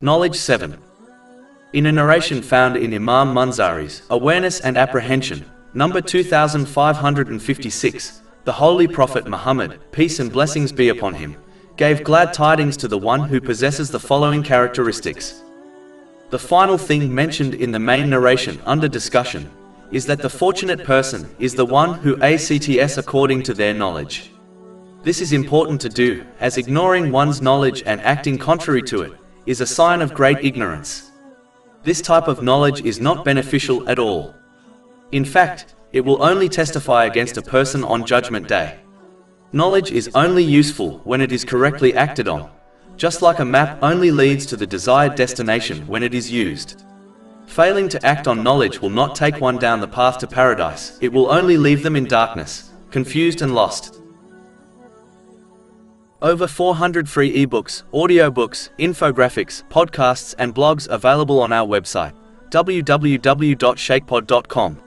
Knowledge 7. In a narration found in Imam Munzari's Awareness and Apprehension, number 2556, the Holy Prophet Muhammad, peace and blessings be upon him, gave glad tidings to the one who possesses the following characteristics. The final thing mentioned in the main narration under discussion is that the fortunate person is the one who acts according to their knowledge. This is important to do, as ignoring one's knowledge and acting contrary to it is a sign of great ignorance. This type of knowledge is not beneficial at all. In fact, it will only testify against a person on Judgment Day. Knowledge is only useful when it is correctly acted on, just like a map only leads to the desired destination when it is used. Failing to act on knowledge will not take one down the path to paradise, it will only leave them in darkness, confused and lost. Over 400 free ebooks, audiobooks, infographics, podcasts and blogs available on our website, www.shakepod.com.